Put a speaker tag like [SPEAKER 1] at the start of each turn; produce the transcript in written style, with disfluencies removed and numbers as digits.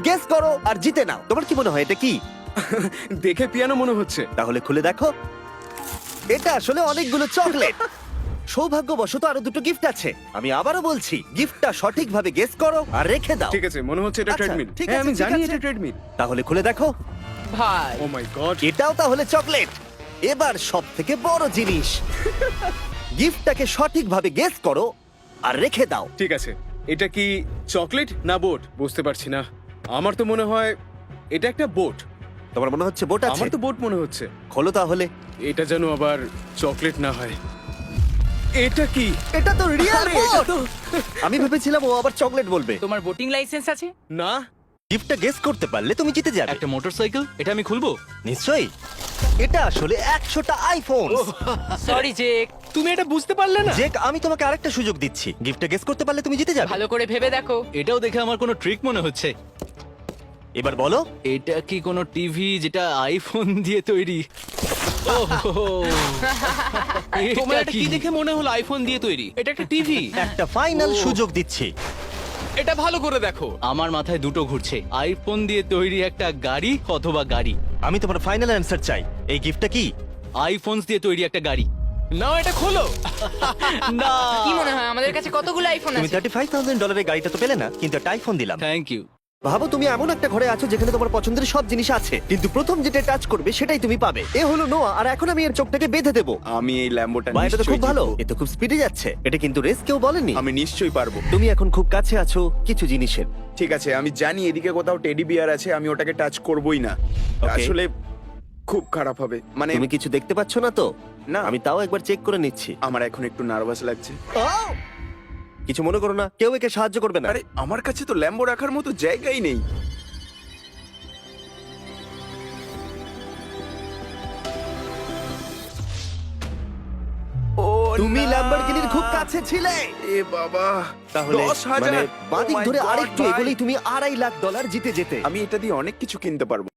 [SPEAKER 1] Guess করো আর জিতে নাও। তোমার কি মনে হয় এটা কি?
[SPEAKER 2] দেখে পিয়ানো মনে হচ্ছে।
[SPEAKER 1] তাহলে খুলে দেখো। এটা আসলে অনেকগুলো চকলেট। সৌভাগ্যবশত আরো দুটো গিফট আছে। আমি আবারও বলছি, গিফটটা সঠিকভাবে গেস করো আর রেখে দাও।
[SPEAKER 2] ঠিক আছে, মনে হচ্ছে এটা
[SPEAKER 1] আচ্ছা,
[SPEAKER 2] ট্রেডমিল।
[SPEAKER 1] ঠিক
[SPEAKER 2] হ্যাঁ,
[SPEAKER 1] আছে,
[SPEAKER 2] আমি
[SPEAKER 1] ঠিক
[SPEAKER 2] জানি
[SPEAKER 1] আছে।
[SPEAKER 2] এটা ট্রেডমিল।
[SPEAKER 1] তাহলে খুলে দেখো।
[SPEAKER 3] ভাই
[SPEAKER 2] ও মাই গড।
[SPEAKER 1] এটাও তাহলে চকলেট। এবার সব থেকে বড় জিনিস, গিফটটাকে সঠিকভাবে গেস করো আর রেখে দাও।
[SPEAKER 2] ঠিক আছে, এটা কি চকলেট না বোট বুঝতে পারছি না। আমার তো মনে হয় এটা একটা বোট।
[SPEAKER 1] তোমার মনে হচ্ছে বোট আছে?
[SPEAKER 2] আমার তো বোট মনে হচ্ছে।
[SPEAKER 1] খোলো তাহলে।
[SPEAKER 2] এটা যেন আবার চকলেট না হয়। এটা কি?
[SPEAKER 1] এটা তো রিয়েল
[SPEAKER 2] আরে, এটা
[SPEAKER 1] বোট।
[SPEAKER 2] তো
[SPEAKER 1] আমি ভেবেছিলাম ও আবার চকলেট বলবে।
[SPEAKER 3] তোমার বোটিং লাইসেন্স আছে?
[SPEAKER 2] না।
[SPEAKER 1] গিফটটা গেস করতে পারলে তুমি জিতে যাবে।
[SPEAKER 4] একটা মোটরসাইকেল, এটা আমি খুলবো?
[SPEAKER 1] নিশ্চয়ই। এটা আসলে 100টা আইফোন।
[SPEAKER 3] সরি জেক,
[SPEAKER 2] তুমি এটা বুঝতে পারলে না?
[SPEAKER 1] জেক, আমি তোমাকে আরেকটা সুযোগ দিচ্ছি। গিফটটা গেস করতে পারলে তুমি জিতে যাবে।
[SPEAKER 3] ভালো করে ভেবে দেখো।
[SPEAKER 4] এটাও দেখে আমার কোনো ট্রিক মনে হচ্ছে।
[SPEAKER 1] এবার বলো।
[SPEAKER 4] এটা কি কোনো টিভি যেটা আইফোন দিয়ে তৈরি? ওহো,
[SPEAKER 5] তোমার এটা কি দেখে মনে হলো আইফোন দিয়ে তৈরি? এটা একটা টিভি।
[SPEAKER 1] একটা ফাইনাল সুযোগ দিচ্ছি।
[SPEAKER 5] এটা ভালো করে দেখো।
[SPEAKER 4] আমার মাথায় দুটো ঘুরছে, আইফোন দিয়ে তৈরি একটা গাড়ি অথবা গাড়ি।
[SPEAKER 1] আমি তোমার ফাইনাল অ্যানসার চাই। এই গিফটটা কি?
[SPEAKER 4] আইফোন দিয়ে তৈরি একটা গাড়ি।
[SPEAKER 5] না, এটা খোলো।
[SPEAKER 4] না,
[SPEAKER 3] কি মনে হয় আমাদের কাছে কতগুলো আইফোন
[SPEAKER 1] তুমি
[SPEAKER 3] আছে?
[SPEAKER 1] $35,000 গাড়িটা তো পেলে না, কিন্তু একটা আইফোন দিলাম।
[SPEAKER 4] Thank you.
[SPEAKER 1] ভাবো তুমি এমন একটা ঘরে আছো যেখানে তোমার পছন্দের সব জিনিস আছে, কিন্তু প্রথম যেটা টাচ করবে সেটাই তুমি পাবে। এ হলো নোয়া, আর এখন আমি এর চোখটাকে বেঁধে দেবো।
[SPEAKER 6] আমি এই ল্যাম্বোটা
[SPEAKER 1] বা, এটা তো খুব
[SPEAKER 6] নিশ্চয়ই
[SPEAKER 1] ভালো,
[SPEAKER 6] জিতবো।
[SPEAKER 1] এ তো খুব স্পিডে যাচ্ছে। এটা কিন্তু রেস কেউ বলেনি।
[SPEAKER 6] আমি নিশ্চয়ই পারবো।
[SPEAKER 1] তুমি এখন খুব কাছে আছো কিছু জিনিসের।
[SPEAKER 6] ঠিক আছে, আমি জানি এদিকে কোথাও টেডি বিয়ার আছে, আমি ওটাকে টাচ করবোই না।
[SPEAKER 1] Okay.
[SPEAKER 6] আসলে খুব খারাপ হবে, মানে
[SPEAKER 1] তুমি কিছু দেখতে পাচ্ছ না তো?
[SPEAKER 6] না।
[SPEAKER 1] আমি তাও একবার চেক করে নিচ্ছি।
[SPEAKER 6] আমার এখন একটু নার্ভাস লাগছে।
[SPEAKER 1] কিছু মনে করো না, কেউ একে সাহায্য করবে না।
[SPEAKER 6] আরে আমার কাছে তো ল্যাম্বো রাখার মতো জায়গাই নেই। ও
[SPEAKER 1] তুমি
[SPEAKER 6] না!
[SPEAKER 1] ল্যাম্বরগিনির খুব কাছে ছিলে।
[SPEAKER 6] এ বাবা,
[SPEAKER 1] তাহলে
[SPEAKER 6] 10,000
[SPEAKER 1] মানে বাদিক
[SPEAKER 6] Oh my
[SPEAKER 1] ধরে
[SPEAKER 6] God,
[SPEAKER 1] আরেকটু
[SPEAKER 6] ভাই।
[SPEAKER 1] এগোলেই তুমি $2.5 লাখ জিতে যেতে।
[SPEAKER 6] আমি এটা দিয়ে অনেক কিছু কিনতে পারবো।